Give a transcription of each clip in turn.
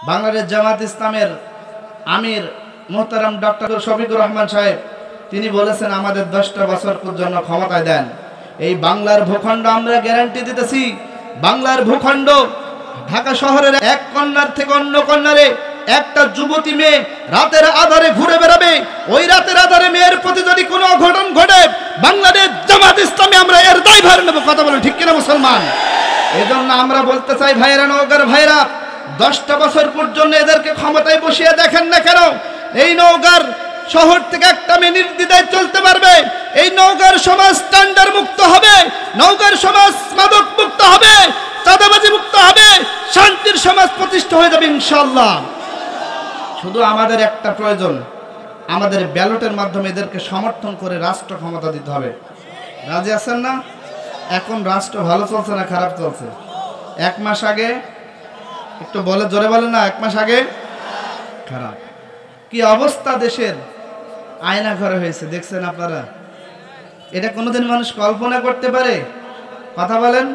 বাংলাদেশ জামাত ইসলামের আমির মোহতারাম ডক্টর শফিকুর রহমান সাহেব তিনি বলেছেন আমাদের 10টা বছর পর্যন্ত ক্ষমতায় দেন। এই বাংলার ভূখণ্ড আমরা গ্যারান্টি দিতেছি, বাংলার ভূখণ্ড ঢাকা শহরের এক কর্নার থেকে অন্য কর্নারে একটা যুবতী মেয়ে রাতের আধারে ঘুরে বেড়াবে, ওই রাতের আধারে মেয়ের প্রতি যদি কোনো অঘটন ঘটে বাংলাদেশ জামাত ইসলামী আমরা এর দায়ভার নেব। কথা বলেন ঠিক কিনা মুসলমান? এজন্য আমরা বলতে চাই ভাইরা, নওগাঁর ভাইরা, 10টা বছর পর্যন্ত এদেরকে ক্ষমতায় বসিয়ে দেখেন না কেন, এই নওগাঁর শহর থেকে একটা মেয়ে নির্দ্বিধায় চলতে পারবে, এই নওগাঁর সমাজ স্ট্যান্ডার্ড মুক্ত হবে, নওগাঁর সমাজ মাদক মুক্ত হবে, চাঁদাবাজি মুক্ত হবে, শান্তির সমাজ প্রতিষ্ঠা হয়ে যাবে ইনশাআল্লাহ। শুধু আমাদের একটা প্রয়োজন, আমাদের ব্যালটের মাধ্যমে এদেরকে সমর্থন করে রাষ্ট্র ক্ষমতা দিতে হবে। রাজি আছেন না? এখন রাষ্ট্র ভালো চলছে না খারাপ চলছে? 1 মাস আগে একটু বলে জোরে বলেন না, 1 মাস আগে খারাপ। কি অবস্থা দেশের, আয়না ঘরে হয়েছে দেখছেন আপনারা? এটা কোনোদিন মানুষ কল্পনা করতে পারে? কথা বলেন।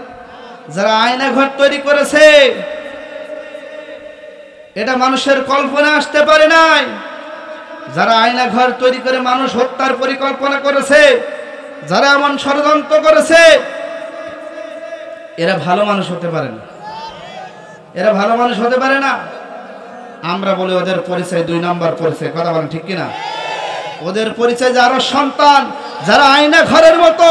যারা আয়না ঘর তৈরি করেছে এটা মানুষের কল্পনা আসতে পারে নাই। যারা আয়না ঘর তৈরি করে মানুষ হত্যার পরিকল্পনা করেছে, যারা এমন ষড়যন্ত্র করেছে, এরা ভালো মানুষ হতে পারে না, এরা ভালো মানুষ হতে পারে না। আমরা বলি ওদের পরিচয় 2 নম্বর পরিচয়। কথা বলেন ঠিক কিনা? ওদের পরিচয় যারা সন্তান, যারা আয়না ঘরের মতো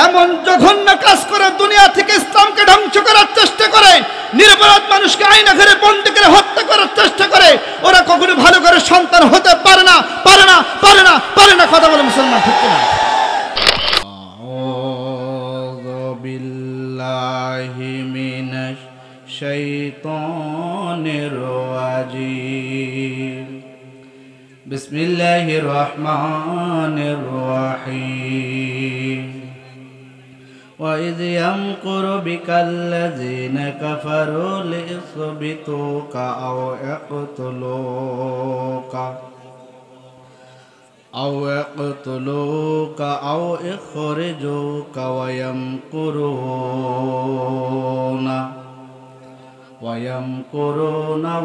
এমন জঘন্য কাজ করে দুনিয়া থেকে ইসলামকে ধ্বংস করার চেষ্টা করে, নিরপরাধ মানুষকে আয়না ঘরে বন্দী করে হত্যা করার চেষ্টা করে, ওরা কখনো ভালো করে সন্তান হতে পারে না, পারে না, পারে না, পারে না। কথা বলে মুসলমান ঠিক কিনা? আউযু বিল্লাহি মিনাশ শাইতানির রাজিম। বিসমিল্লাহির রহমানির রহিম। وَإِذْ يَمْكُرُ بِكَ الَّذِينَ كَفَرُوا لِيُثْبِتُوكَ أَوْ يَقْتُلُوكَ أَوْ يُخْرِجُوكَ وَيَمْكُرُونَ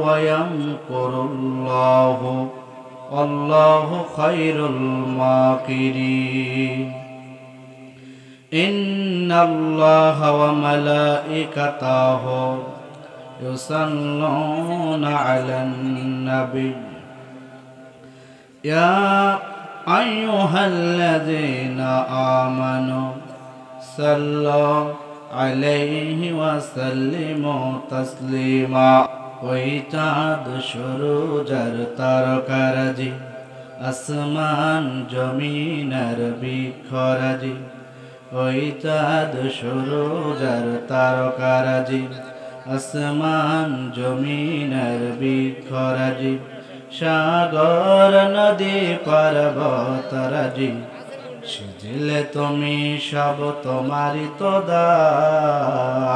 وَيَمْكُرُ اللَّهُ وَاللَّهُ خَيْرُ الْمَاكِرِينَ إِنَّ اللَّهَ وَمَلَائِكَتَهُ يُصَلُّونَ عَلَى النَّبِيِّ يَا أَيُّهَا الَّذِينَ آمَنُوا صَلُّوا عليه وسلموا تسليما ওই চাঁদ সূরজের তারকারাজি আসমান জমিনের বিখরাজি ওই চাঁদ সূরজের তারকারাজি আসমান জমিনের বিখরাজি সাগর নদী পর্বতরাজি সেদিলে তুমি সব তোমারই তো দান।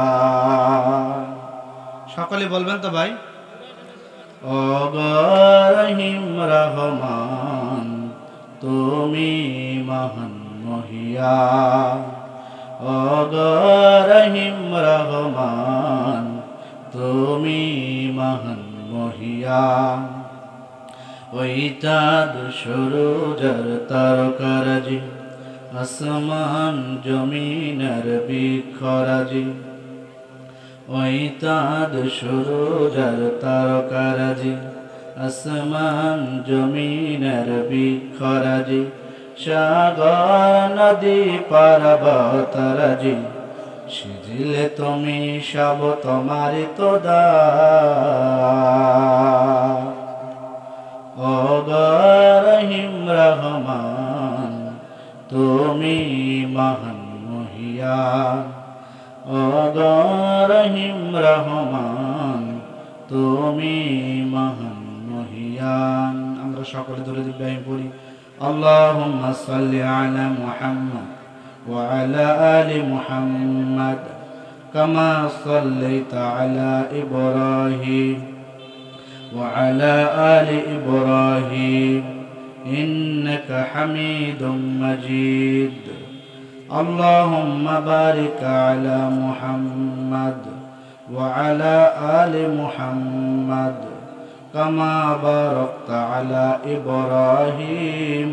সকলে বলবেন তো ভাই? ও রহিম রহমান তুমি মহান মহিয়ান, ও রহিম রহমান তুমি মহান মহিয়ান। ওই চাঁদ সূরজের তারকারাজি আসমান জমিনের বিখরাজি ওই চাঁদ সূরজের তারকারাজি আসমান জমিনের বিখরাজি সাগর নদী পর্বতরাজি সেদিলে তুমি সব তোমারই তো দান। ও রহিম রহমান তুমি মহান মহিয়ান, ও রহিম রহমান তুমি মহান মহিয়ান। আমরা সকলে দরুদ ইব্রাহিম পড়ি। আল্লাহুম্মা সাল্লি আলা মুহাম্মদ ওয়া আলা আলি মুহাম্মদ কামা সাল্লাইতা আলা ইব্রাহিম وعلى آل إبراهيم إنك حميد مجيد. اللهم بارك على محمد وعلى آل محمد কামা বারাকতা আলা ইব্রাহিম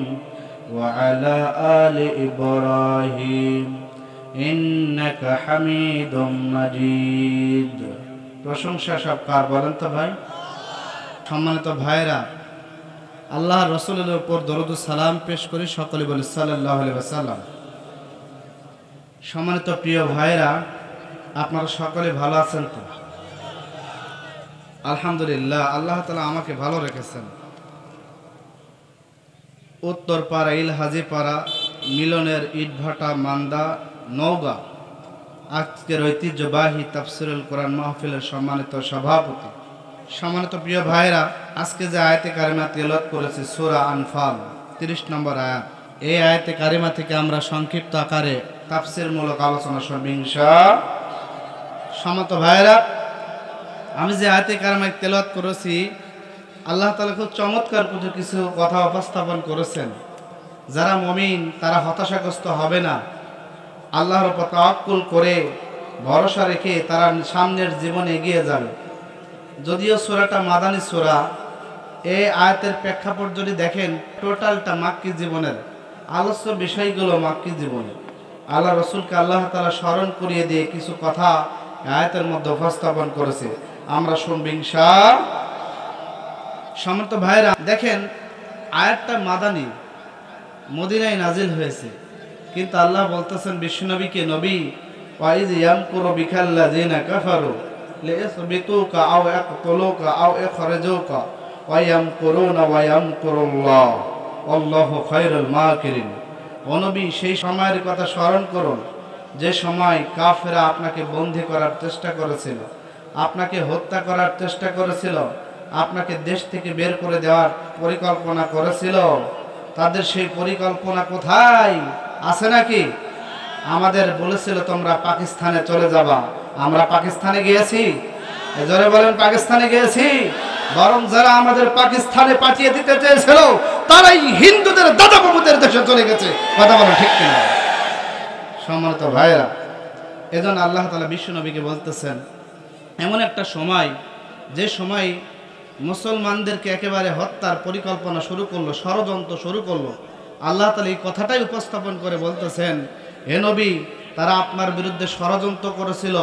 ওয়া আলা আলি ইব্রাহিম ইন্নাকা হামিদুম মাজিদ। প্রশংসা সব কার বলেন তো ভাই? সম্মানিত ভাইরা, আল্লাহ রাসূলের উপর দরুদ ও সালাম পেশ করি, সকলে বলি সাল্লাল্লাহু আলাইহি ওয়াসাল্লাম। সম্মানিত প্রিয় ভাইরা, আপনারা সকলে ভালো আছেন তো? আলহামদুলিল্লাহ, আল্লাহ তাআলা আমাকে ভালো রেখেছেন। উত্তরপাড়া, ইলহাজিপাড়া, মিলনের ইটভাটা, মান্দা, নওগাঁ আজকের ঐতিহ্যবাহী তাফসীরুল কোরআন মাহফিলের সম্মানিত সভাপতি। সম্মানিত প্রিয় ভাইরা, আজকে যে আয়াতে কারিমা তেলাওয়াত করেছি সূরা আনফাল 30 নম্বর আয়াত, এই আয়াতে কারিমা থেকে আমরা সংক্ষিপ্ত আকারে তাফসীরমূলক আলোচনা শুনব ইনশাআল্লাহ। সম্মানিত ভাইরা, আমি যে আয়াতে কারিমা তেলাওয়াত করেছি, আল্লাহ তাআলা খুব চমৎকার কিছু কথা উপস্থাপন করেছেন। যারা মুমিন তারা হতাশাগ্রস্ত হবে না, আল্লাহর উপর তাওয়াক্কুল করে ভরসা রেখে তারা সামনের জীবনে এগিয়ে যাবে। যদিও সূরাটা মাদানী সূরা, এই আয়াতের প্রেক্ষাপট যদি দেখেন টোটালটা মাক্কি জীবনের আলোচ্য বিষয়গুলো মাক্কি জীবনের। আল্লাহ রাসূলকে আল্লাহ তাআলা স্মরণ করিয়ে দিয়ে কিছু কথা আয়াতের মধ্যে উপস্থাপন করেছে, আমরা শুনব ইনশাআল্লাহ। সম্মানিত ভাইরা, দেখেন আয়াতটা মাদানী, মদিনায় নাজিল হয়েছে, কিন্তু আল্লাহ বলতেছেন বিশ্বনবীকে, নবী ওয়াইজ ইয়ামকুরু বিকাল্লাযিনা কাফারু লিয়াসবিতুকা আও ইয়াকতুলুকা আও ইখরাজুকা ওয়া ইয়ামকুরুনা ওয়া ইয়ামকুরুল্লাহ আল্লাহু খায়রুল মাকিরিন। ও নবী, সেই সময়ের কথা স্মরণ করুন যে সময় কাফেররা আপনাকে বন্দী করার চেষ্টা করেছিল, আপনাকে হত্যা করার চেষ্টা করেছিল, আপনাকে দেশ থেকে বের করে দেওয়ার পরিকল্পনা করেছিল। তাদের সেই পরিকল্পনা কোথায় আছে নাকি? আমাদের বলেছিল তোমরা পাকিস্তানে চলে যাবা, আমরা পাকিস্তানে গিয়েছি? জোরে বলেন, পাকিস্তানে গিয়েছি? বরং যারা আমাদের পাকিস্তানে পাঠিয়ে দিতে চেয়েছিল তারাই হিন্দুদের দাদা বাবুদের দেশে চলে গেছে। কথা বলো ঠিক কিনা? সম্মানিত ভাইরা, এজন্য আল্লাহ তাআলা বিশ্বনবীকে বলতেছেন এমন একটা সময়, যে সময় মুসলমানদেরকে একেবারে হত্যার পরিকল্পনা শুরু করলো, ষড়যন্ত্র শুরু করলো, আল্লাহ তাআলা এই কথাটাই উপস্থাপন করে বলতেছেন, হে নবী, তারা আপনার বিরুদ্ধে ষড়যন্ত্র করেছিল,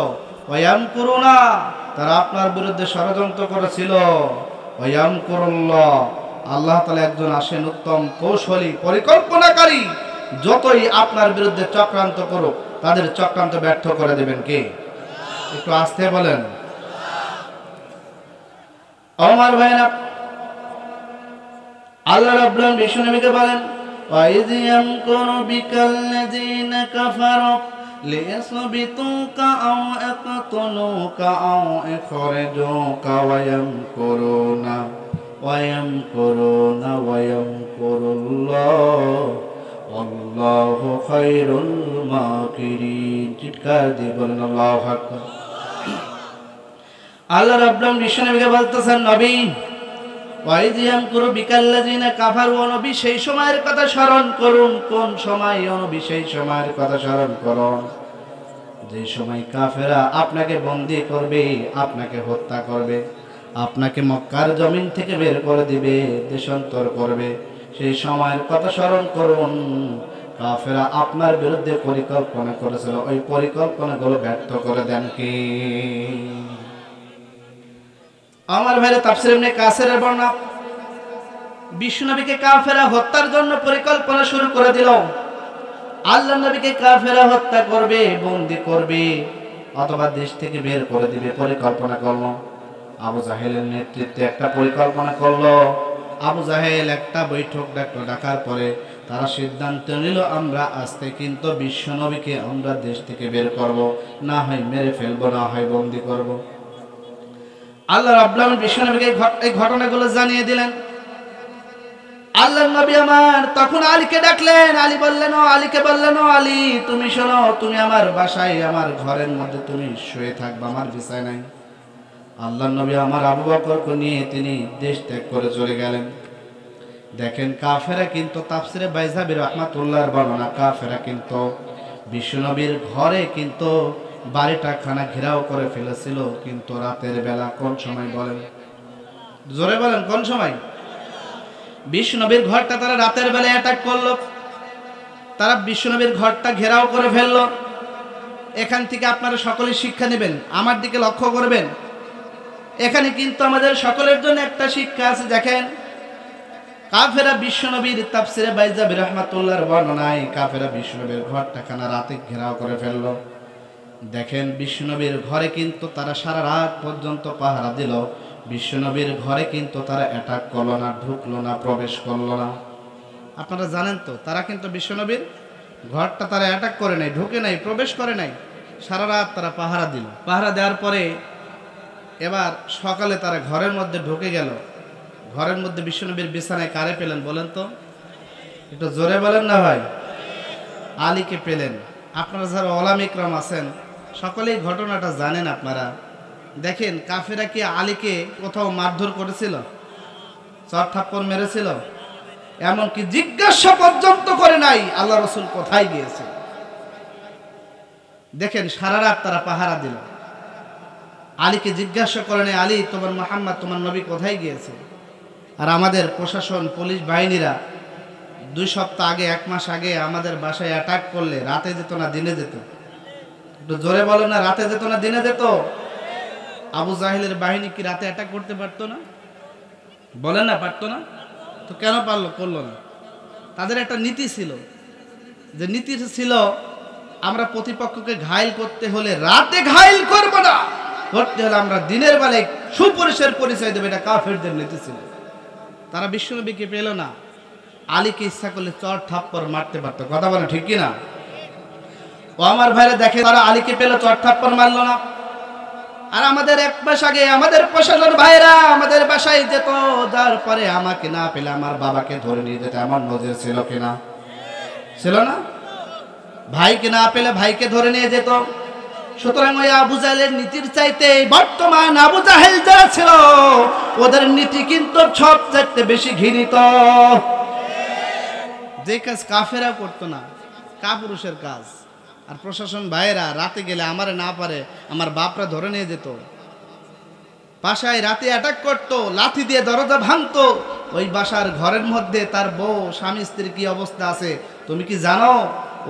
ওয়ায়ামকুরুনা, তারা আপনার বিরুদ্ধে ষড়যন্ত্র করেছিল, ওয়ায়ামকুরুল্লাহ, আল্লাহ তাআলা একজন আসেন উত্তম কৌশলী পরিকল্পনাকারী। যতই আপনার বিরুদ্ধে চক্রান্ত করুক, তাদের চক্রান্ত ব্যর্থ করে দেবেন কে? একটু আস্তে বলেন। আমার ভাইরা, আল্লাহ রাব্বুল আলামিন বিশ্বনবীকে বলেন, ওয়াইয ইয়ামকুরু বিকাল্লাযিনা কাফারু লিয়াসবিতুকা আও ইয়াকতুলুকা আও ইখরাজুকা ওয়া ইয়ামকুরুনা ওয়া ইয়ামকুরুল্লাহ আল্লাহু খায়রুল মাকিরিন। চিৎকার দিয়ে বলেন আল্লাহু আকবার। আল্লাহ রাব্বুল আলামিন বিশ্বনবীকে বলতেছেন, নবী, ওয়াইয ইয়ামকুরু বিকাল্লাযিনা কাফারু, নবী সেই সময়ের কথা স্মরণ করুন। কোন সময়? নবী সেই সময়ের কথা স্মরণ করুন যে সময় কাফেররা আপনাকে বন্দী করবে, আপনাকে হত্যা করবে, আপনাকে মক্কার জমিন থেকে বের করে দিবে, দেশান্তর করবে। সেই সময়ের কথা স্মরণ করুন। কাফেররা আপনার বিরুদ্ধে পরিকল্পনা করেছিল, ওই পরিকল্পনাগুলো ব্যর্থ করে দেন কে? আমার ভাইরা, তাফসীর ইবনে কাসিরের বর্ণনা, বিশ্বনবীকে কাফেররা হত্যার জন্য পরিকল্পনা শুরু করে দিল। আল্লাহর নবীকে কাফেররা হত্যা করবে, বন্দী করবে, অথবা দেশ থেকে বের করে দিবে পরিকল্পনা করলো। আবু জাহেলের নেতৃত্বে একটা পরিকল্পনা করলো। আবু জাহেল একটা বৈঠক ডাকলো, ডাকার পরে তারা সিদ্ধান্ত নিল, আমরা আজকে কিন্তু বিশ্বনবীকে আমরা দেশ থেকে বের করব, না হয় মেরে ফেলবো, না হয় বন্দী করব। আল্লাহ রাব্বুল আলামিন বিশ্বনবীকে এই ঘটনাগুলো জানিয়ে দিলেন। আল্লাহর নবী আমার তখন আলীকে ডাকলেন। আলী বললেন, ও আলীকে বললেন, ও আলী, তুমি শোনো, তুমি আমার বাসায়, আমার ঘরের মধ্যে তুমি শুয়ে থাকবা, আমার বিছানায় নাই। আল্লাহর নবী আমার আবু বকরকে নিয়ে তিনি দেশ ত্যাগ করে চলে গেলেন। দেখেন, কাফেরা কিন্তু তাফসিরে বাইজাবি রাহমাতুল্লাহর বর্ণনা, কাফেরা কিন্তু বিশ্বনবীর ঘরে কিন্তু বাড়িটা খানা ঘেরাও করে ফেলেছিল, কিন্তু রাতের বেলা। কোন সময় বলেন? জোরে বলেন কোন সময়? বিশ্বনবীর ঘরটা তারা রাতের বেলায় অ্যাটাক করলো। তারা বিশ্বনবীর ঘরটা ঘেরাও করে ফেললো। এখান থেকে আপনারা সকলে শিক্ষা নেবেন, আমার দিকে লক্ষ্য করবেন। এখানে কিন্তু আমাদের সকলের জন্য একটা শিক্ষা আছে। দেখেন, কাফেরা বিশ্বনবীর তাফসিরে বাইজাবি রাহমাতুল্লাহর বর্ণনায় কাফেরা বিশ্বনবীর ঘরটাখানা রাতে ঘেরাও করে ফেললো। দেখেন, বিশ্বনবীর ঘরে কিন্তু তারা সারা রাত পর্যন্ত পাহারা দিল। বিশ্বনবীর ঘরে কিন্তু তারা অ্যাটাক করলো না, ঢুকলো না, প্রবেশ করলো না। আপনারা জানেন তো, তারা কিন্তু বিশ্বনবীর ঘরটা তারা অ্যাটাক করে নাই, ঢুকে নাই, প্রবেশ করে নাই। সারা রাত তারা পাহারা দিল। পাহারা দেওয়ার পরে এবার সকালে তারা ঘরের মধ্যে ঢুকে গেল। ঘরের মধ্যে বিশ্বনবীর বিছানায় কারে পেলেন বলেন তো? একটু জোরে বলেন না ভাই। আলীকে পেলেন। আপনারা যারা ওলামা ইকরাম আছেন সকলেই ঘটনাটা জানেন। আপনারা দেখেন, কাফেরা কি আলীকে কোথাও মারধর করেছিল? চর থাপ্পড় মেরেছিল? এমনকি জিজ্ঞাসা পর্যন্ত করে নাই আল্লাহ রাসূল কোথায় গিয়েছে। দেখেন, সারা রাত তারা পাহারা দিল। আলীকে জিজ্ঞাসা করে নাই, আলী তোমার মুহাম্মদ তোমার নবী কোথায় গিয়েছে? আর আমাদের প্রশাসন, পুলিশ বাহিনীরা 2 সপ্তাহ আগে, 1 মাস আগে আমাদের বাসায় অ্যাটাক করলে রাতে যেত না দিনে যেত? একটু জোরে বলো না, রাতে যেত না দিনে যেত? আবু জাহেলের বাহিনী কি রাতে অ্যাটাক করতে পারতো না? বলেন না, পারতো না? তো কেন পারলো, করলো না? তাদের একটা নীতি ছিল, যে নীতি ছিল আমরা প্রতিপক্ষকে ঘায়েল করতে হলে রাতে ঘায়েল করব না, করতে হলে আমরা দিনের বেলায় সুপুরুষের পরিচয় দেবো। এটা কাফেরদের নীতি ছিল। তারা বিশ্বনবীকে পেল না, আলীকে ইচ্ছা করলে চর থাপ্পড় মারতে পারতো। কথা বলে ঠিক কিনা? ও আমার ভাইরা, দেখে তারা আলীকে পেল, চর থাপ্পড় মারলো না। আর আমাদের 1 মাস আগে আমাদের প্রশাসন ভাইরা আমাদের বাসায় যেত, যার পরে আমাকে না পেলে আমার বাবাকে ধরে নিয়ে যেত। এমন নজির ছিল কিনা? ছিল না? ভাইকে না পেলে ভাইকে ধরে নিয়ে যেত। সুতরাং ওই আবু জাহেলের নীতির চাইতে বর্তমান আবু জাহেল যারা ছিল ওদের নীতি কিন্তু সবচেয়ে বেশি ঘৃণিত। যে কাজ কাফেরা করতো না, কাপুরুষের কাজ। আর প্রশাসন ভাইয়েরা রাতে গেলে আমারে না পারে আমার বাপরা ধরে নিয়ে যেত। বাসায় রাতে অ্যাটাক করতো, লাথি দিয়ে দরজা ভাঙতো। ওই বাসার ঘরের মধ্যে তার বউ, স্বামী, স্ত্রীর কি অবস্থা আছে তুমি কি জানো?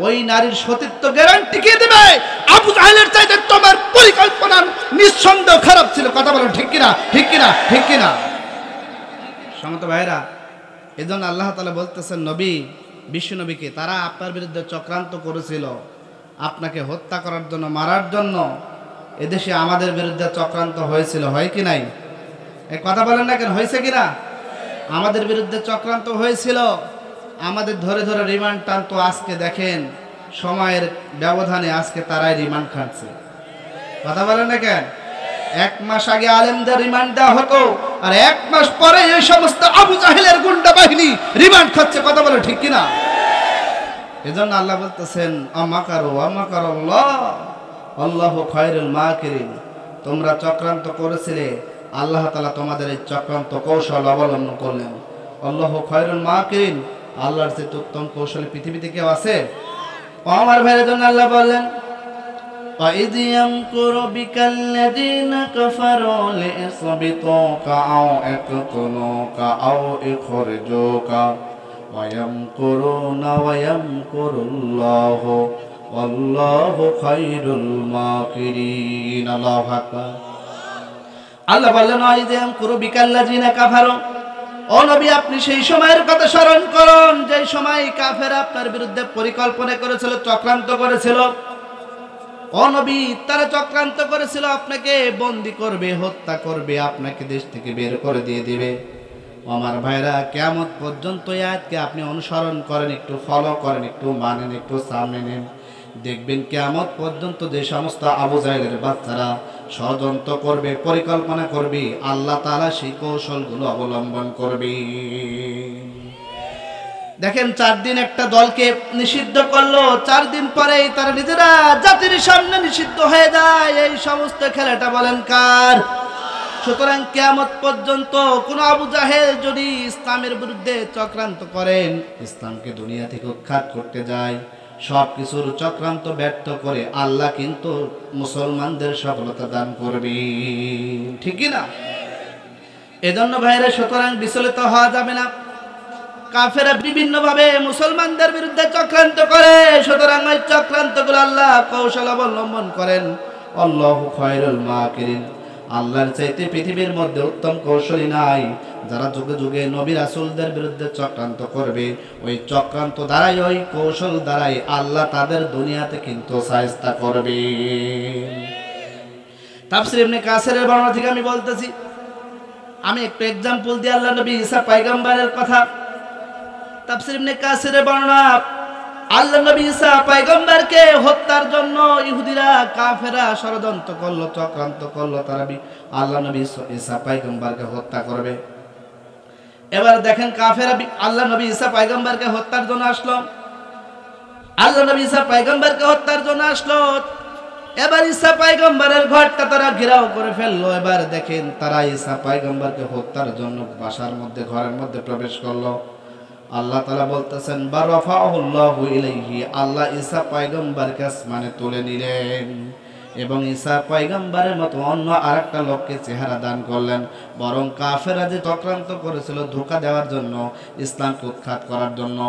ওই নারীর সতীত্ব গ্যারান্টি কে দেবে? আবু জাহেলের চাইতে তোমার পরিকল্পনা নিঃসন্দেহ খারাপ ছিল। কথা বলো ঠিক কিনা? ঠিক কিনা? ঠিক কিনা? সমত ভাইরা, এজন্য আল্লাহ তাআলা বলতেছেন নবী, বিশ্ব নবীকে, তারা আপনার বিরুদ্ধে চক্রান্ত করেছিল আপনাকে হত্যা করার জন্য, মারার জন্য। এদেশে আমাদের বিরুদ্ধে চক্রান্ত হয়েছিল, হয় কি নাই? এই কথা বলেন না কেন, হয়েছে কিনা? আমাদের বিরুদ্ধে চক্রান্ত হয়েছিল, আমাদের ধরে ধরে রিমান্ড টানতো। আজকে দেখেন, সময়ের ব্যবধানে আজকে তারাই রিমান্ড খাচ্ছে। কথা বলেন না কেন? 1 মাস আগে আলেমদের রিমান্ড দেওয়া হতো, আর 1 মাস পরে এই সমস্ত আবু জাহেলের গুন্ডা বাহিনী রিমান্ড খাচ্ছে। কথা বলে ঠিক কিনা? এজন্য আল্লাহ বলতেছেন, আমাকারু আমাকারাল্লাহ আল্লাহু খায়রুল মাকিরিন। তোমরা চক্রান্ত করেছিলে, আল্লাহ তাআলা তোমাদের এই চক্রান্ত কৌশল অবলম্বন করলেন। আল্লাহু খায়রুল মাকিরিন, আল্লাহর চেয়ে উত্তম কৌশলী পৃথিবীতে কেউ আছে? আমার ভাইয়ের জন্য আল্লাহ বললেন, وَإِذْ يَمْكُرُ بِكَ الَّذِينَ كَفَرُوا لِيُثْبِتُوكَ أَوْ يَقْتُلُوكَ أَوْ يُخْرِجُوكَ وَيَمْكُرُونَ وَيَمْكُرُ اللَّهُ وَاللَّهُ خَيْرُ الْمَاكِرِينَ। আল্লাহু আকবার। আল্লাহ বললেন, وَإِذْ يَمْكُرُ بِكَ الَّذِينَ كَفَرُوا, ও নবী আপনি সেই সময়ের কথা স্মরণ করুন যে সময় কাফেররা আপনার বিরুদ্ধে পরিকল্পনা করেছিল, চক্রান্ত করেছিল। ও নবী, তারা চক্রান্ত করেছিল আপনাকে বন্দী করবে, হত্যা করবে, আপনাকে দেশ থেকে বের করে দিয়ে দিবে। আমার ভাইরা, কিয়ামত পর্যন্ত এই আয়াতকে আপনি অনুসরণ করেন, একটু ফলো করেন, একটু মানেন, একটু সামনে নেন, দেখবেন কিয়ামত পর্যন্ত যে সমস্ত আবু জাহেলের বাচ্চারা ষড়যন্ত্র করবে, পরিকল্পনা করবে, আল্লাহ তাআলা সেই কৌশলগুলো অবলম্বন করবে। দেখেন, 4 দিন একটা দলকে নিষিদ্ধ করলো, 4 দিন পরেই তারা নিজেরা জাতির সামনে নিষিদ্ধ হয়ে যায়। এই সমস্ত খেলাটা বলেন কার? সুতরাং কিয়ামত পর্যন্ত কোন আবু জাহেল যদি ইসলামের বিরুদ্ধে চক্রান্ত করেন, ইসলামকে দুনিয়া থেকে উৎখাত করতে যায়, সব কিছুর চক্রান্ত ব্যর্থ করে আল্লাহ কিন্তু মুসলমানদের সফলতা দান করবে। ঠিক কি না? এজন্য ভাইরা সুতরাং বিচলিত হওয়া যাবে না। কাফেরা বিভিন্ন ভাবে মুসলমানদের বিরুদ্ধে চক্রান্ত করে, সুতরাং ওই চক্রান্তগুলো আল্লাহ কৌশল অবলম্বন করেন। আল্লাহু খায়রুল মাকিরিন, আল্লাহর চাইতে পৃথিবীর মধ্যে উত্তম কৌশলী নাই। যারা যুগে যুগে নবী রাসূলদের বিরুদ্ধে চক্রান্ত করবে, ওই চক্রান্ত দ্বারাই, ওই কৌশল দ্বারাই আল্লাহ তাদের দুনিয়াতে কিন্তু শায়েস্তা করবে। তাফসীর ইবনে কাসিরের বর্ণনা থেকে আমি বলতেছি, আমি একটু এক্সাম্পল দিই আল্লাহ নবী ঈসা পয়গম্বরের কথা। তাফসীর ইবনে কাসিরের বর্ণনা, আল্লাহ নবী ঈসা পয়গম্বরকে হত্যার জন্য ইহুদিরা কাফেরা ষড়যন্ত্র করলো, চক্রান্ত করলো, তারা আল্লাহ নবী ঈসা পয়গম্বরকে হত্যা করবে। এবার দেখেন কাফেরা আল্লাহ নবী ঈসা পয়গম্বরকে হত্যার জন্য আসলো, আল্লাহ নবী ঈসা পয়গম্বরকে হত্যার জন্য আসলো। এবার ঈসা পয়গম্বরের ঘরটা তারা ঘেরাও করে ফেললো। এবার দেখেন তারা ঈসা পয়গম্বরকে হত্যার জন্য বাসার মধ্যে, ঘরের মধ্যে প্রবেশ করলো। আল্লাহ তাআলা বলতেছেন বারাফাহুল্লাহু ইলাইহি, আল্লাহ ঈসা পয়গম্বরকে আসমানে তুলে নিলেন এবং ঈসা পয়গম্বরের মতো অন্য আরেকটা লোককে চেহারা দান করলেন। বরং কাফেররা যে চক্রান্ত করেছিল ধোঁকা দেওয়ার জন্য, ইসলামকে উৎখাত করার জন্য,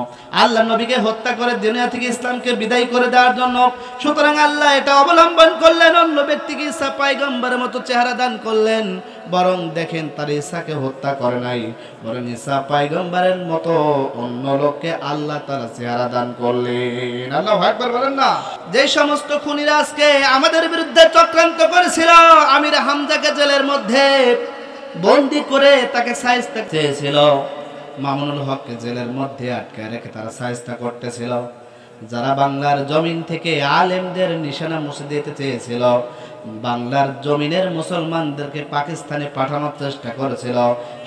আল্লাহ নবীকে হত্যা করে দুনিয়া থেকে ইসলামকে বিদায় করে দেওয়ার জন্য, সুতরাং আল্লাহ এটা অবলম্বন করলেন, অন্য ব্যক্তিকে ঈসা পয়গম্বরের মতো চেহারা দান করলেন। বরং দেখেন তারা ঈসাকে হত্যা করে নাই, বরং ঈসা পয়গম্বরের মতো অন্য লোককে আল্লাহ তাআলা চেহারা দান করলেন। আল্লাহু আকবার বলেন না। যে সমস্ত খুনিরা আজকে আমাদের বিরুদ্ধে চক্রান্ত করেছিল, আমির হামজাকে জেলের মধ্যে বন্দী করে তাকে শায়েস্তা চেয়েছিল, মামুনুল হককে জেলের মধ্যে আটকে রেখে তারা শায়েস্তা করতেছিল, যারা বাংলার জমিন থেকে আলেমদের নিশানা মুছে দিতে চেয়েছিল, বাংলার জমিনের মুসলমানদেরকে পাকিস্তানে পাঠানোর চেষ্টা করেছিল,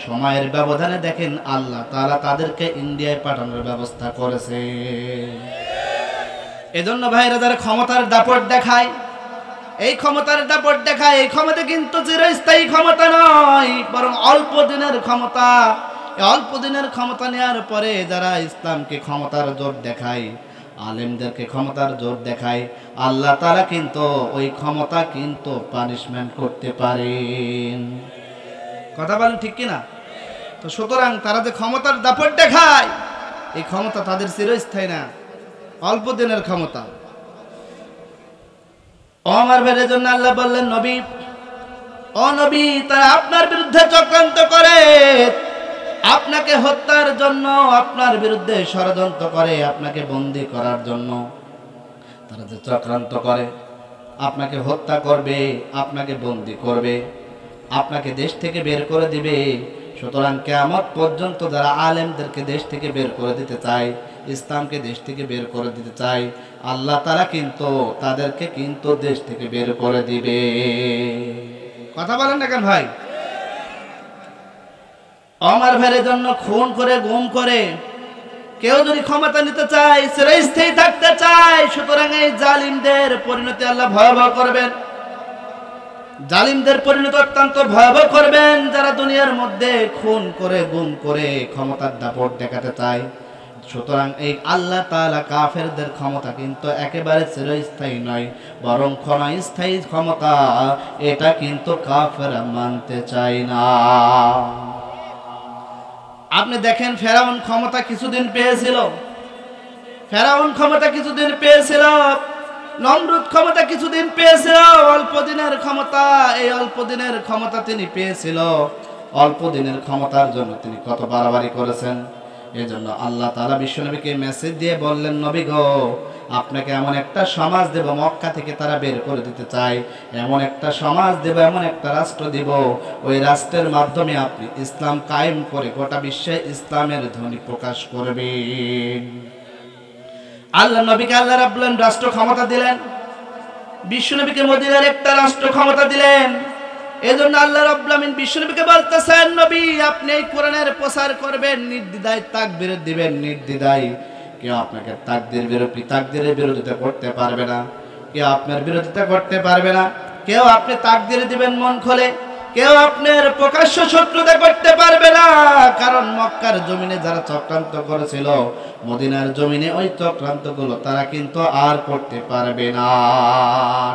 সময়ের ব্যবধানে দেখেন আল্লাহ তাআলা তাদেরকে ইন্ডিয়ায় পাঠানোর ব্যবস্থা করেছে। এজন্য ভাইরা যারা ক্ষমতার দাপট দেখায়, এই ক্ষমতার দাপট দেখায়, এই ক্ষমতা কিন্তু চিরস্থায়ী ক্ষমতা নয়, বরং অল্প দিনের ক্ষমতা। এই অল্প দিনের ক্ষমতা নেওয়ার পরে যারা ইসলামকে ক্ষমতার জোর দেখায়, আলেমদেরকে ক্ষমতার জোর দেখায়, আল্লাহ তাআলা কিন্তু ওই ক্ষমতা কিন্তু পানিশমেন্ট করতে পারেন। কথা বলেন ঠিক কিনা? তো সুতরাং তারা যে ক্ষমতার দাপট দেখায়, এই ক্ষমতা তাদের চিরস্থায়ী না, অল্প দিনের ক্ষমতা। আমার ভাইয়ের জন্য আল্লাহ বললেন, নবী, ও নবী, তারা আপনার বিরুদ্ধে চক্রান্ত করে, আপনাকে হত্যার জন্য, আপনার বিরুদ্ধে ষড়যন্ত্র করে, আপনাকে বন্দী করার জন্য তারা যে চক্রান্ত করে, আপনাকে হত্যা করবে, আপনাকে বন্দী করবে, আপনাকে দেশ থেকে বের করে দিবে। সুতরাং কিয়ামত পর্যন্ত যারা আলেমদেরকে দেশ থেকে বের করে দিতে চায়, ইসলামকে দেশ থেকে বের করে দিতে চায়, আল্লাহ তাআলা কিন্তু তাদেরকে কিন্তু দেশ থেকে বের করে দিবে। কথা বলেন না কেন ভাই? আমার ভাইয়ের জন্য খুন করে, গুম করে কেউ যদি ক্ষমতা নিতে চায়, চিরস্থায়ী থাকতে চায়, সুতরাং এই জালিমদের পরিণতি আল্লাহ ভয়াবহ করবেন। জালিমদের পরিণতি অত্যন্ত ভয়াবহ করবেন, যারা দুনিয়ার মধ্যে খুন করে, গুম করে ক্ষমতার দাপট দেখাতে চায়। সুতরাং এই আল্লাহ তাআলা কাফেরদের ক্ষমতা কিন্তু একেবারে চিরস্থায়ী নয়, বরং ক্ষণস্থায়ী ক্ষমতা। এটা কিন্তু কাফেররা মানতে চায় না। আপনি দেখেন ফেরাউন ক্ষমতা কিছুদিন পেয়েছিল, ফেরাউন ক্ষমতা কিছুদিন পেয়েছিল, নমরুদ ক্ষমতা কিছুদিন পেয়েছিল, অল্প দিনের ক্ষমতা। এই অল্প দিনের ক্ষমতা তিনি পেয়েছিল, অল্প দিনের ক্ষমতার জন্য তিনি কত বাড়াবাড়ি করেছেন। এজন্য আল্লাহ তাআলা বিশ্বনবীকে মেসেজ দিয়ে বললেন, নবী গো, আপনাকে এমন একটা সমাজ দেব, মক্কা থেকে তারা বের করে দিতে চায়, এমন একটা সমাজ দেব, এমন একটা রাষ্ট্র দেব, ওই রাষ্ট্রের মাধ্যমে আপনি ইসলাম কায়েম করে গোটা বিশ্বে ইসলামের ধ্বনি প্রকাশ করবেন। আল্লাহ নবীকে আল্লাহ রাব্বুল আলামিন রাষ্ট্র ক্ষমতা দিলেন, বিশ্বনবীকে মদিনার একটা রাষ্ট্র ক্ষমতা দিলেন। এজন্য আল্লাহ রাব্বুল আলামিন বিশ্বনবীকে বলতেছেন, নবী, আপনি এই কোরআনের প্রচার করবেন, নির্দ্বিধায় তাকবীর দিবেন, নির্দ্বিধায়। কেউ আপনাকে তাকদীরের বিরোধিতা করতে পারবে না, কেউ আপনার বিরোধিতা করতে পারবে না। কেউ আপনি তাকদীর দিবেন মন খুলে, কেউ আপনার প্রকাশ্য শত্রুতা করতে পারবে না। কারণ মক্কার জমিনে যারা চক্রান্ত করেছিল, মদিনার জমিনে ওই চক্রান্তগুলো তারা কিন্তু আর করতে পারবে না।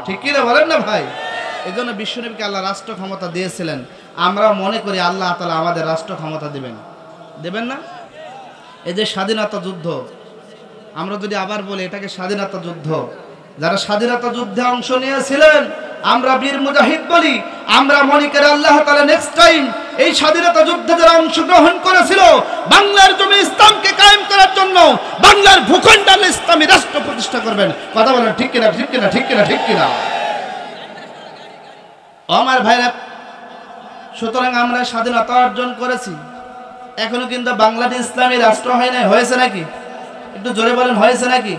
ঠিক কি না বলেন না ভাই? এই জন্য বিশ্বনবীকে আল্লাহ রাষ্ট্র ক্ষমতা দিয়েছিলেন। আমরা মনে করি আল্লাহ তাআলা আমাদের রাষ্ট্র ক্ষমতা দেবেন না? এই যে স্বাধীনতা যুদ্ধ, আমরা যদি আবার বলি এটাকে স্বাধীনতা যুদ্ধ, যারা স্বাধীনতা যুদ্ধে অংশ নিয়েছিলেন আমরা বীর মুজাহিদ বলি, আমরা মনে করি আল্লাহ তাআলা নেক্সট টাইম এই স্বাধীনতা যুদ্ধে যারা অংশগ্রহণ করেছিল বাংলার জমি ইসলামকে কায়েম করার জন্য, বাংলার ভূখণ্ডে ইসলামী রাষ্ট্র প্রতিষ্ঠা করবেন। কথা বলেন ঠিক কিনা? ঠিক কিনা? ঠিক কিনা? ঠিক কিনা? আমার ভাইরা, সুতরাং আমরা স্বাধীনতা অর্জন করেছি, এখনো কিন্তু বাংলাদেশ ইসলামী রাষ্ট্র হয় নাই। হয়েছে নাকি? একটু জোরে বলেন, হয়েছে নাকি?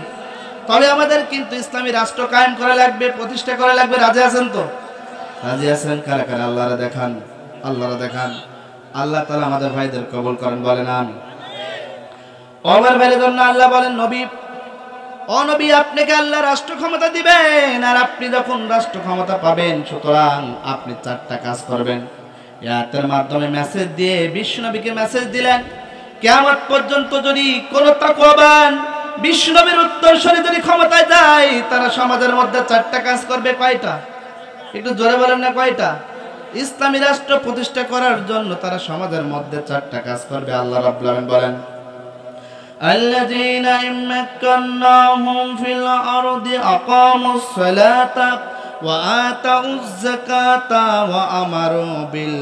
তবে আমাদের কিন্তু ইসলামী রাষ্ট্র কায়েম করা লাগবে, প্রতিষ্ঠা করা লাগবে। রাজি আছেন তো? রাজি আছেন? কারা কারা আল্লাহরা দেখান, আল্লাহরা দেখান। আল্লাহ তাআলা আমাদের ভাইদের কবুল করেন, বলেন আমিন। ওমর ভাইয়ের জন্য আল্লাহ বলেন, নবী, ও নবী, আপনাকে আল্লাহ রাষ্ট্র ক্ষমতা দিবেন, আর আপনি যখন রাষ্ট্র ক্ষমতা পাবেন সুতরাং আপনি 4টা কাজ করবেন। ইয়াতের মাধ্যমে মেসেজ দিয়ে বিশ্বনবীকে মেসেজ দিলেন, কিয়ামত পর্যন্ত যদি কোন তাকওয়াবান বিশ্বনবীর উত্তরসূরি যদি ক্ষমতায় যায় তারা সমাজের মধ্যে 4টা কাজ করবে। কয়টা? একটু জোরে বলেন না, কয়টা? ইসলামী রাষ্ট্র প্রতিষ্ঠা করার জন্য তারা সমাজের মধ্যে 4টা কাজ করবে। আল্লাহ রাব্বুল আলামিন বলেন, আল্লাযীনা ইম্মাক্কান্নাহুম ফিল আরদি আকামুস সালাতা ওয়া আতাউয যাকাতা ওয়া আমারু বিল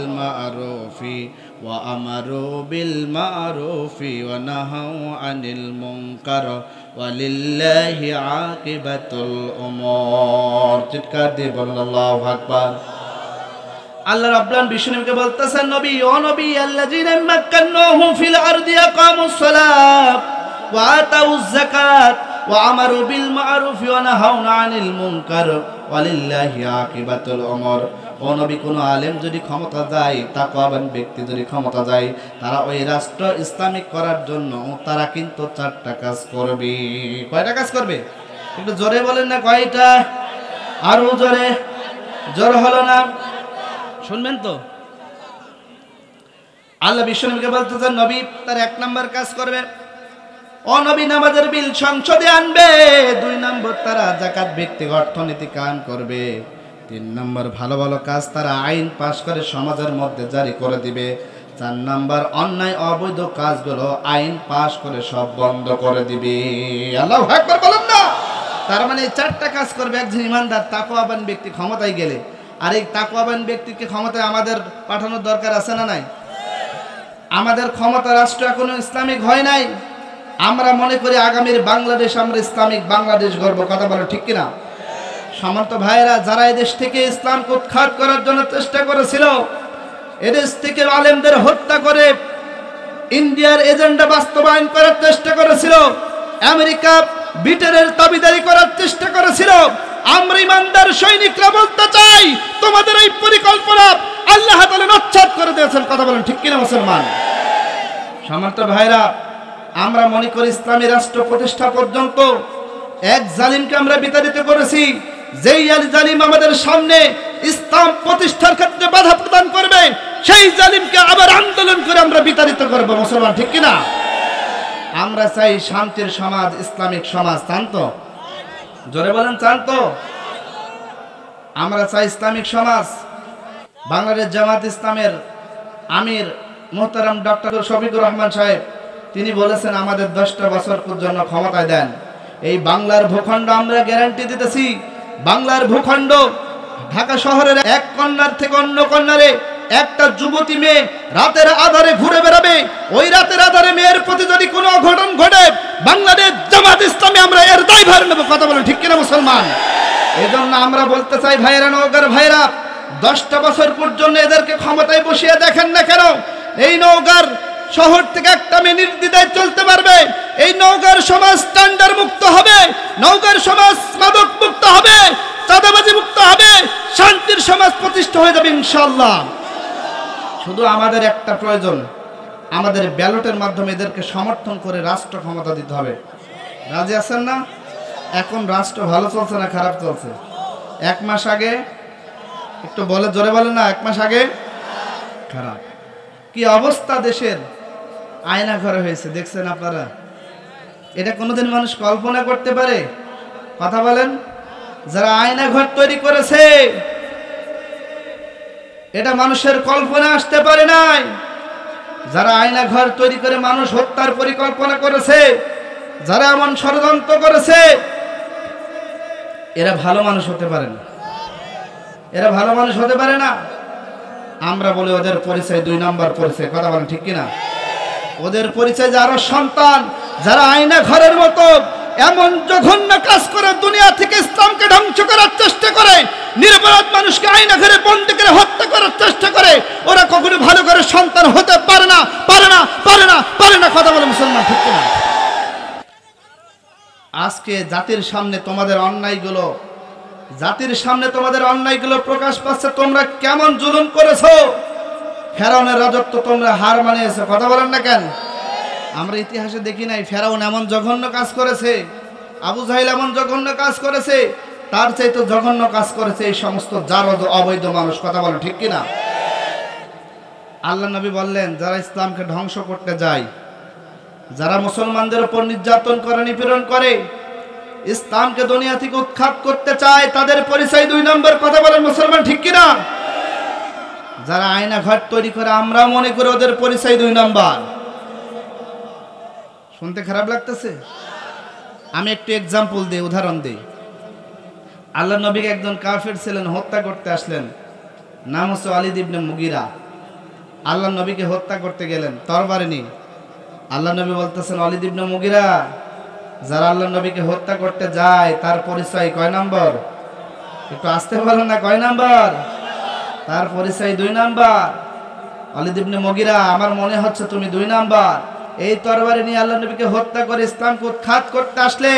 মা'রুফি ওয়া নাহাউ আনিল মুনকার ওয়ালিল্লাহি আকিবাতুল উমুর। চিৎকার দিয়ে বলুন আল্লাহু আকবার। আল্লাহ রাব্বুল আলামিন বিষ্ণুকে বলতেছেন, নবী, ও নবী, আল্লাযীনা মাক্কান্নাহুম ফিল আরদি আকামুস সালাত ওয়া আতাউয যাকাত ওয়া আমারু বিল মা'রুফি ওয়া নাহাউনা আনিল মুনকার ওয়ালিল্লাহি আকিবাতুল উমুর। ও নবী, কোন আলেম যদি ক্ষমতা যায়, তাকওয়াবান ব্যক্তি যদি ক্ষমতা যায়, তারা ওই রাষ্ট্র ইসলামিক করার জন্য তারা কিন্তু 4টা কাজ করবে। কয়টা কাজ করবে? একটু জোরে বলেন না, কয়টা? আরো জোরে। জোর হলো না? শুনবেন তো? আল্লাহ বিশ্বনবীকে বলতেছেন, নবী, তার 1 নম্বর কাজ করবে, ও নবী, নামাজের বিল সংসদে আনবে। 2 নম্বর, তারা যাকাত ভিত্তিক অর্থনীতি কায়েম করবে। 3 নম্বর, ভালো ভালো কাজ তারা আইন পাশ করে সমাজের মধ্যে জারি করে দিবে। 4 নম্বর, অন্যায় অবৈধ কাজগুলো আইন পাশ করে সব বন্ধ করে দিবে। আল্লাহু আকবার বলেন না? তার মানে এই 4টা কাজ করবে একজন ইমানদার তাকওয়াবান ব্যক্তি ক্ষমতায় গেলে। আর এই তাকওয়াবান ব্যক্তিকে ক্ষমতায় আমাদের পাঠানোর দরকার আছে না নাই? আমাদের ক্ষমতা রাষ্ট্র এখনো ইসলামিক হয় নাই। আমরা মনে করি আগামীর বাংলাদেশ আমরা ইসলামিক বাংলাদেশ গড়ব। কথা বলো ঠিক কিনা? সমস্ত ভাইরা যারা এদেশ থেকে ইসলামকে উৎখাত করার জন্য চেষ্টা করেছিল, এদেশ থেকে আলেমদের হত্যা করে ইন্ডিয়ার এজেন্ডা বাস্তবায়ন করার চেষ্টা করেছিল, আমেরিকা ব্রিটেনের দাবিদারি করার চেষ্টা করেছিল, আমরা ইমানদার সৈনিকরা বলতে চাই তোমাদের এই পরিকল্পনা আল্লাহ তাআলা নচ্ছাদ করে দিয়েছেন। কথা বলেন ঠিক কিনা মুসলমান? সমস্ত ভাইরা, আমরা মনে করি ইসলামী রাষ্ট্র প্রতিষ্ঠা পর্যন্ত এক জালিমকে আমরা বিতাড়িত করেছি। যেই জালিম আমাদের সামনে ইসলাম প্রতিষ্ঠার ক্ষেত্রে বাধা প্রদান করবে সেই জালিমকে আবার আন্দোলন করে আমরা বিতাড়িত করব। মুসলমান ঠিক কিনা? আমরা চাই শান্তির সমাজ, ইসলামিক সমাজ। চান তো? জোরে বলেন, চান তো? আমরা চাই ইসলামিক সমাজ। বাংলাদেশ জামাত ইসলামের আমির মুহতারাম ডক্টর শফিকুর রহমান সাহেব তিনি বলেছেন, আমাদের 10টা বছর জন্য ক্ষমতায় দেন। এই বাংলার ভূখণ্ড আমরা গ্যারান্টি দিতেছি, বাংলার ভূখণ্ড ঢাকা শহরের এক কর্নার থেকে অন্য কর্নারে একটা যুবতী মেয়ে রাতের আধারে ঘুরে বেড়াবে। ওই রাতের আধারে মেয়ের প্রতি যদি কোনো অঘটন ঘটে বাংলাদেশ জামাত ইসলামী আমরা এর দায়ভার নেব। কথা বলেন ঠিক কিনা মুসলমান? এজন্য আমরা বলতে চাই, ভাইরা, নওগাঁর ভাইরা, 10টা বছর পর্যন্ত এদেরকে ক্ষমতায় বসিয়ে দেখেন না কেন? এই নওগাঁর শহর থেকে একটা মেয়ে নির্দ্বিধায় চলতে পারবে। এই নওগাঁর সমাজ স্ট্যান্ডার্ড মুক্ত হবে, নওগাঁর সমাজ মাদক মুক্ত হবে, চাঁদাবাজি মুক্ত হবে, শান্তির সমাজ প্রতিষ্ঠা হয়ে যাবে ইনশাআল্লাহ। শুধু আমাদের একটা প্রয়োজন, আমাদের ব্যালটের মাধ্যমে এদেরকে সমর্থন করে রাষ্ট্র ক্ষমতা দিতে হবে। রাজি আছেন না? এখন রাষ্ট্র ভালো চলছে না খারাপ চলছে? 1 মাস আগে একটু বলে, জোরে বলেন না, 1 মাস আগে খারাপ। কি অবস্থা দেশের? আয়না ঘরে হয়েছে, দেখছেন আপনারা? এটা কোনোদিন মানুষ কল্পনা করতে পারে? কথা বলেন। যারা আয়না ঘর তৈরি করেছে এটা মানুষের কল্পনা আসতে পারে নাই। যারা আয়না ঘর তৈরি করে মানুষ হত্যার পরিকল্পনা করেছে, যারা এমন ষড়যন্ত্র করেছে, এরা ভালো মানুষ হতে পারে না, এরা ভালো মানুষ হতে পারে না। আমরা বলি ওদের পরিচয় 2 নম্বর পরিচয়, কথা বলেন ঠিক কিনা? ওদের পরিচয় যারা সন্তান, যারা আয়না ঘরের মতো এমন জঘন্য কাজ করে দুনিয়া থেকে ইসলামকে ধ্বংস করার চেষ্টা করে, নিরপরাধ মানুষকে আয়না ঘরে বন্দী করে হত্যা করার চেষ্টা করে, ওরা কখনো ভালো করে সন্তান হতে পারে না, পারে না, পারে না, পারে না। কথা বলে মুসলমান ঠিক কিনা? আজকে জাতির সামনে তোমাদের অন্যায়গুলো, জাতির সামনে তোমাদের অন্যায়গুলো প্রকাশ পাচ্ছে। তোমরা কেমন জুলুম করেছো, ফেরাউনের রাজত্ব তোমরা হার মানিয়েছো। কথা বলেন না কেন? আমরা ইতিহাসে দেখি নাই ফেরাউন এমন জঘন্য কাজ করেছে, আবু জাহেল এমন জঘন্য কাজ করেছে, তার চাইতে জঘন্য কাজ করেছে এই সমস্ত জারদ অবৈধ মানুষ। কথা বলেন ঠিক কিনা? আল্লাহ নবী বললেন, যারা ইসলামকে ধ্বংস করতে যায়, যারা মুসলমানদের উপর নির্যাতন করে, নিপীড়ন করে, ইসলামকে দুনিয়া থেকে উৎখাত করতে চায়, তাদের পরিচয় 2 নম্বর। কথা বলেন মুসলমান ঠিক কিনা? যারা আয়না ঘর তৈরি করে, আমরা মনে করি ওদের পরিচয় 2 নম্বর। শুনতে খারাপ লাগতেছে? আমি একটু এক্সাম্পল দিই, উদাহরণ দিই। আল্লাহ নবীকে একজন কাফের ছিলেন, হত্যা করতে আসলেন, নাম হচ্ছে ওয়ালিদ ইবনে মুগিরা। আল্লাহ নবীকে হত্যা করতে গেলেন তরবারি নিয়ে। আল্লাহ নবী বলতেছেন, ওয়ালিদ ইবনে মুগিরা, যারা আল্লাহ নবীকে হত্যা করতে যায় তার পরিচয় কয় নম্বর? একটু আসতে বলেন না, কয় নম্বর? তার পরিচয় 2 নম্বর। ওয়ালিদ ইবনে মুগিরা, আমার মনে হচ্ছে তুমি 2 নম্বর। এই তরবারি নিয়ে আল্লাহ নবীকে হত্যা করে ইসলামকে উৎখাত করতে আসলে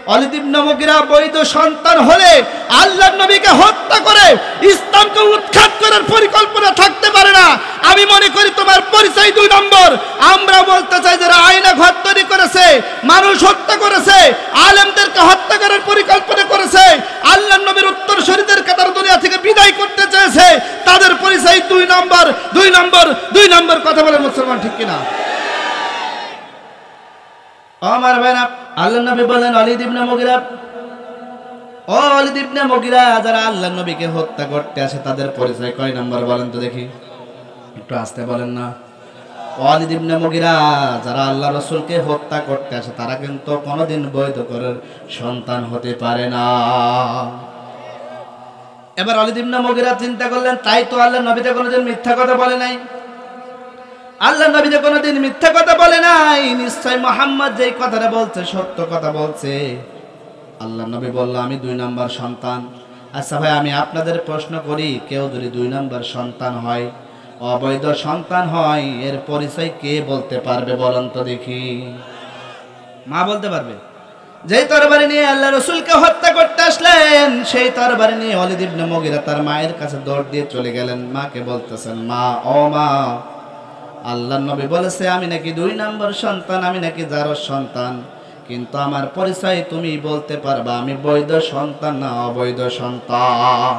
ওয়ালিদ ইবনে মুগিরা বৈধ সন্তান হলে আল্লাহ নবীকে হত্যা করে ইসলামকে উৎখাত করার পরিকল্পনা থাকতে পারে না। আমি মনে করি তোমার পরিচয় 2 নম্বর। আমরা বলতে চাই, যারা আয়না ঘর তৈরি করেছে, মানুষ হত্যা করেছে, আলেমদেরকে হত্যা করার পরিকল্পনা করেছে, আল্লাহ নবীর উত্তরসূরিদেরকে তারা দুনিয়া থেকে বিদায় করতে চেয়েছে, তাদের পরিচয় 2 নম্বর, 2 নম্বর, 2 নম্বর। কথা বলে মুসলমান ঠিক কিনা? আমার ভাইরা, আল্লাহ নবী বলেন, ওয়ালিদ ইবনে মুগিরা, ও ওয়ালিদ ইবনে মুগিরা, যারা আল্লাহ নবীকে হত্যা করতে আসে তাদের পরিচয় কয় নম্বর বলেন তো দেখি? একটু আসতে বলেন না। ওয়ালিদ ইবনে মুগিরা, যারা আল্লাহ রাসূলকে হত্যা করতে আসে তারা কিন্তু কোনোদিন বৈধ করে সন্তান হতে পারে না। এবার ওয়ালিদ ইবনে মুগিরা চিন্তা করলেন, তাই তো আল্লাহ নবীতে কোনোদিন মিথ্যা কথা বলে নাই, আল্লাহ নবী যে কোনোদিন মিথ্যা কথা বলে নাই, নিশ্চয় মুহাম্মদ যেই কথাটা বলছে সত্য কথা বলছে। আল্লাহ নবী বলল, আমি 2 নম্বর সন্তান। আচ্ছা ভাই, আমি আপনাদের প্রশ্ন করি, কেউ যদি 2 নম্বর সন্তান হয়, অবৈধ সন্তান হয়, এর পরিচয় কে বলতে পারবে বলেন তো দেখি? মা বলতে পারবে। যেই তরবারি নিয়ে আল্লাহ রাসূলকে হত্যা করতে আসলেন, সেই তরবারি নিয়ে ওয়ালিদ ইবনে মুগিরা তার মায়ের কাছে দৌড় দিয়ে চলে গেলেন। মাকে বলতেছেন, মা, ও মা, আল্লাহ নবী বলেছে আমি নাকি 2 নম্বর সন্তান, আমি নাকি জারজ সন্তান, কিন্তু আমার পরিচয় তুমি বলতে পারবা, আমি বৈধ সন্তান না অবৈধ সন্তান?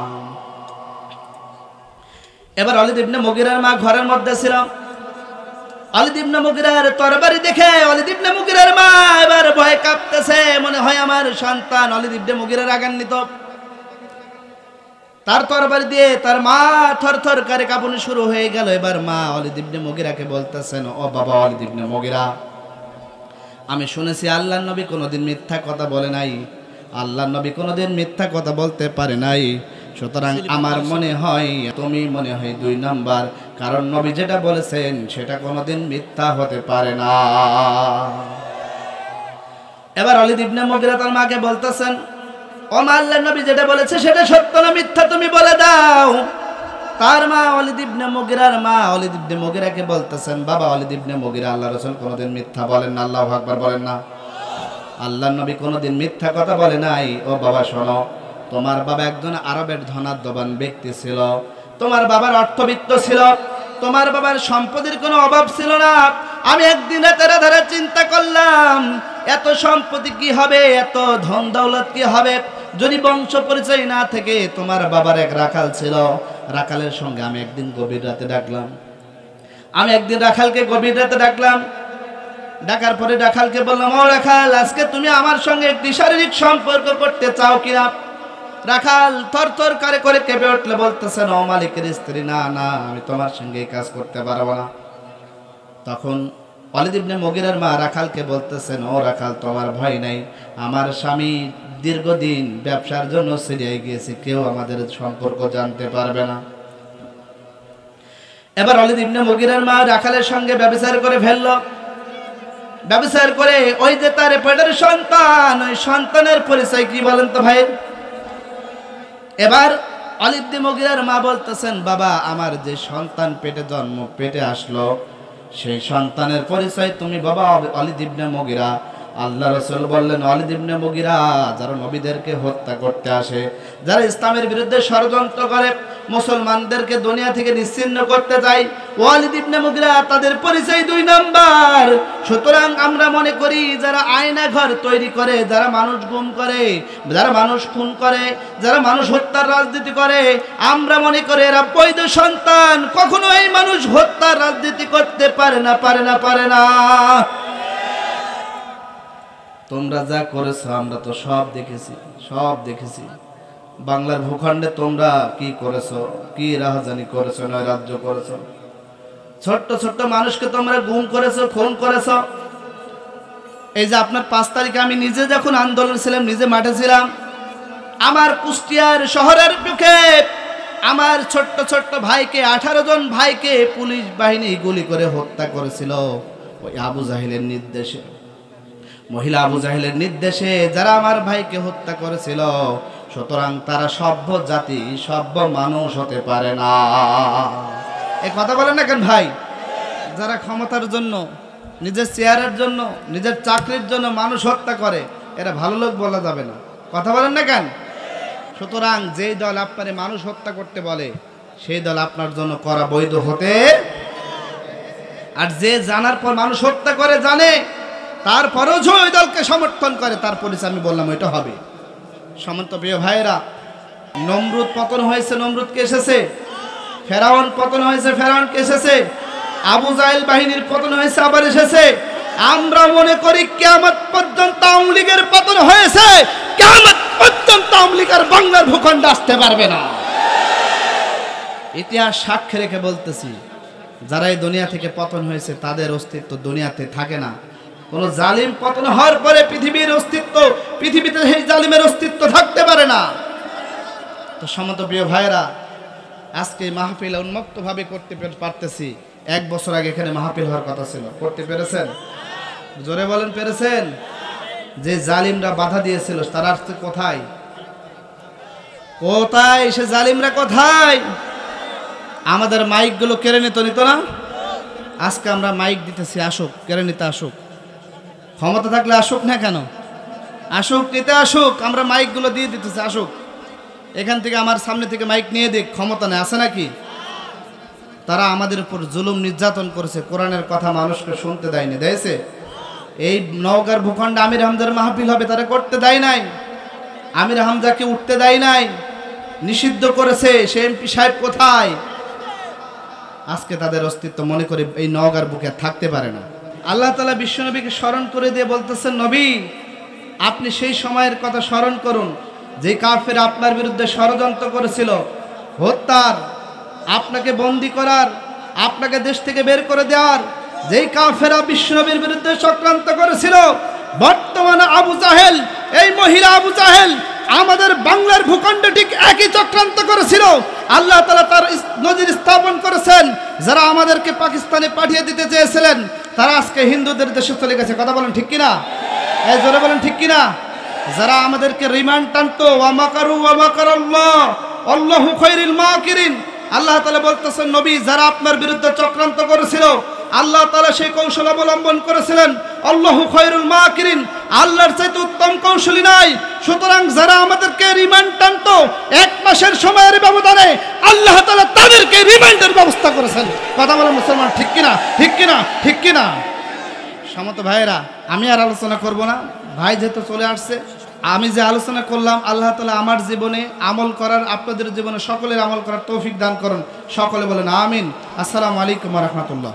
এবার ওয়ালিদ ইবনে মুগিরার মা ঘরের মধ্যে ছিল। ওয়ালিদ ইবনে মুগিরার তরবারি দেখে ওয়ালিদ ইবনে মুগিরার মা এবার ভয় কাঁপতেছে, মনে হয় আমার সন্তান ওয়ালিদ ইবনে মুগিরা রাগান্বিত। তার তরবারি দিয়ে তার মা থরথর করে কাঁপুনি শুরু হয়ে গেল। এবার মা ওয়ালিদ ইবনে মুগিরাকে বলতেছেন, ও বাবা ওয়ালিদ ইবনে মুগিরা, আমি শুনেছি আল্লাহর নবী কোনোদিন মিথ্যা কথা বলে নাই, আল্লাহর নবী কোনোদিন মিথ্যা কথা বলতে পারে নাই, সুতরাং আমার মনে হয় তুমি মনে হয় 2 নম্বর, কারণ নবী যেটা বলেছেন সেটা কোনোদিন মিথ্যা হতে পারে না। এবার ওয়ালিদ ইবনে মুগিরা তার মাকে বলতেছেন, ও মা, আল্লাহর নবী যেটা বলেছে সেটা সত্য না মিথ্যা তুমি বলে দাও। তার মা ওয়ালিদ ইবনে মুগিরার মা ওয়ালিদ ইবনে মুগিরাকে বলতেছেন, বাবা ওয়ালিদ ইবনে মুগিরা, আল্লাহ রাসূল কোনোদিন মিথ্যা বলেন না, আল্লাহু আকবার বলেন না, আল্লাহর নবী কোনোদিন মিথ্যা কথা বলে নাই। ও বাবা শোনো, তোমার বাবা একজন আরবের ধনাঢ্যবান ব্যক্তি ছিল, তোমার বাবার অর্থবিত্ত ছিল, তোমার বাবার সম্পদের কোনো অভাব ছিল না। আমি একদিন রাতের ধারে চিন্তা করলাম, এত সম্পত্তি কি হবে, এত ধন দৌলত কি হবে যদি বংশ পরিচয় না থেকে? তোমার বাবার এক রাখাল ছিল, রাখালের সঙ্গে আমি একদিন গভীর রাতে ডাকলাম, রাখালকে গভীর রাতে ডাকলাম। ডাকার পরে রাখালকে বললাম, ও রাখাল, আজকে তুমি আমার সঙ্গে একটি শারীরিক সম্পর্ক করতে চাও কিনা? রাখাল থরথর করে কেঁপে উঠলে বলতেছেন, ও মালিকের স্ত্রী, না না, আমি তোমার সঙ্গে এই কাজ করতে পারবো না। তখন ওয়ালিদ ইবনে মুগীরার মা রাখালকে বলতেছেন, ও রাখাল, তোমার ভয় নাই, আমার স্বামী দীর্ঘদিন ব্যবসার জন্য সিরিয়ায় গিয়েছে, কেউ আমাদের সম্পর্ক জানতে পারবে না। এবার ওয়ালিদ ইবনে মুগীরার মা রাখালের সঙ্গে ব্যভিচার করে ফেলল। ব্যভিচার করে ওই যে তার পেটের সন্তান, ওই সন্তানের পরিচয় কি বলেন তো ভাই? এবার ওয়ালিদ ইবনে মুগীরার মা বলতেছেন, বাবা, আমার যে সন্তান পেটে আসলো, সেই সন্তানের পরিচয় তুমি বাবা ওয়ালিদ ইবনে মুগীরা। আল্লাহ রাসূল বললেন, ওয়ালিদ ইবনে মুগীরা যারা নবীদেরকে হত্যা করতে আসে, যারা ইসলামের বিরুদ্ধে ষড়যন্ত্র করে, মুসলমানদেরকে দুনিয়া থেকে নিশ্চিহ্ন করতে যায়, ওয়ালিদ ইবনে মুগীরা তাদের পরিচয় 2 নাম্বার। সুতরাং আমরা মনে করি যারা আয়না ঘর তৈরি করে, যারা মানুষ গুম করে, যারা মানুষ খুন করে, যারা মানুষ হত্যার রাজনীতি করে, আমরা মনে করি এরা বৈধ সন্তান, কখনো এই মানুষ হত্যার রাজনীতি করতে পারে না। তোমরা যা করেছো আমরা তো সব দেখেছি। বাংলার ভূখণ্ডে তোমরা কি করেছো, কি রাহাজানি করেছো, নৈরাজ্য করেছো, ছোট্ট ছোট্ট মানুষকে তোমরা গুম করেছো, খুন করেছো। এই যে আপনার 5 তারিখে আমি নিজে যখন আন্দোলন ছিলাম, নিজে মাঠে ছিলাম, আমার কুষ্টিয়ার শহরের বুকে আমার ছোট্ট ছোট্ট ভাইকে, 18 জন ভাইকে পুলিশ বাহিনী গুলি করে হত্যা করেছিল ওই আবু জাহেলের নির্দেশে, মহিলা আবু জাহেলের নির্দেশে যারা আমার ভাইকে হত্যা করেছিল। সুতরাং তারা সভ্য জাতি, সভ্য মানুষ হতে পারে না। এই কথা বলেন না কেন ভাই? যারা ক্ষমতার জন্য, নিজের চেয়ারের জন্য, নিজের চাকরির জন্য মানুষ হত্যা করে, এরা ভালো লোক বলা যাবে না। কথা বলেন না কেন? সুতরাং যেই দল আপনারে মানুষ হত্যা করতে বলে, সেই দল আপনার জন্য করা বৈধ হতে, আর যে জানার পর মানুষ হত্যা করে, জানে তারপরেও যে ওই দলকে সমর্থন করে, তার পরিচয় আমি বললাম ওইটা হবে। সমন্ত প্রিয় ভাইয়েরা, নমরুদ পতন হয়েছে, নমরুদকে এসেছে। ফেরাউন পতন হয়েছে, ফেরাউনকে এসেছে। আবু জাহেল বাহিনীর পতন হয়েছে, আবার এসেছে। আমরা মনে করি কিয়ামত পর্যন্ত আওয়ামী লীগের পতন হয়েছে, কিয়ামত পর্যন্ত আওয়ামী লীগ আর বাংলার ভূখণ্ডে আসতে পারবে না। ইতিহাস সাক্ষী রেখে বলতেছি, যারা এই দুনিয়া থেকে পতন হয়েছে তাদের অস্তিত্ব দুনিয়াতে থাকে না। কোন জালিম পতন হওয়ার পরে পৃথিবীতে সেই জালিমের অস্তিত্ব থাকতে পারে না। তো সমত প্রিয় ভাইরা, আজকে মাহফিল উন্মুক্ত ভাবে করতে পারতেছি। 1 বছর আগে এখানে মাহফিল হওয়ার কথা ছিল, করতে পেরেছেন? জোরে বলেন, পেরেছেন? যে জালিমরা বাধা দিয়েছিল তারা আসছে কোথায়? সে জালিমরা কোথায়? আমাদের মাইকগুলো কেড়ে নিত না? আজকে আমরা মাইক দিতেছি, আসুক, কেড়ে নিতে আসুক। ক্ষমতা থাকলে আসুক না কেন? আসুক, নিতে আসুক। আমরা মাইকগুলো দিয়ে দিতেছি, আসুক। এখান থেকে আমার সামনে থেকে মাইক নিয়ে দেখ, ক্ষমতা নেই, আছে নাকি? তারা আমাদের উপর জুলুম নির্যাতন করেছে, কোরআনের কথা মানুষকে শুনতে দেয়নি, দিয়েছে? এই নওগাঁর ভূখণ্ডে আমির হামজার মাহফিল হবে, তারা করতে দেয় নাই। আমির হামজাকে উঠতে দেয় নাই, নিষিদ্ধ করেছে। সে এমপি সাহেব কোথায়? আজকে তাদের অস্তিত্ব মনে করে এই নওগাঁর বুকে থাকতে পারে না। আল্লাহ তাআলা বিশ্বনবীকে স্মরণ করে দিয়ে বলতেছেন, নবী, আপনি সেই সময়ের কথা স্মরণ করুন যে কাফের আপনার বিরুদ্ধে ষড়যন্ত্র করেছিল, হত্যার, আপনাকে বন্দী করার, আপনাকে দেশ থেকে বের করে দেওয়ার। যেই কাফেরা বিশ্বনবীর বিরুদ্ধে চক্রান্ত করেছিল, বর্তমানে আবু জাহেল, এই মহিলা আবু জাহেল আমাদের বাংলার ভূখণ্ডে ঠিক একই চক্রান্ত করেছিল। আল্লাহ তাআলা তার নজির স্থাপন করেছেন। যারা আমাদেরকে পাকিস্তানে পাঠিয়ে দিতে চেয়েছিলেন, তারা আজকে হিন্দুদের দেশে চলে গেছে। কথা বলেন ঠিক কিনা? এই জোরে বলেন ঠিক কিনা? যারা আমাদেরকে রিমান্ড টানতো, ওয়া মাকারু ওয়া মাকারাল্লাহ আল্লাহু খায়রুল মাকিরিন, আল্লাহ তাআলা বলতেছেন, নবী, যারা আপনার বিরুদ্ধে চক্রান্ত করেছিল, আল্লাহ তাআলা সেই কৌশল অবলম্বন করেছিলেন। আল্লাহু খায়রুল মাকিরিন, আল্লাহর চাইতে উত্তম কৌশলী নাই। সুতরাং যারা আমাদেরকে রিমান্ড টানতো 1 মাসের সময়ের ব্যবধানে, আল্লাহ তাআলা তাদেরকে রিমান্ডের ব্যবস্থা করেছেন। কথা বলেন মুসলমান, ঠিক কিনা? ঠিক কিনা? ঠিক কিনা? সমত ভাইয়েরা, আমি আর আলোচনা করব না, ভাই যেহেতু চলে আসছে। আমি যে আলোচনা করলাম, আল্লাহ তাআলা আমার জীবনে আমল করার, আপনাদের জীবনে সকলের আমল করার তৌফিক দান করুন। সকলে বলেন আমিন। আসসালামু আলাইকুম ওয়া রাহমাতুল্লাহ।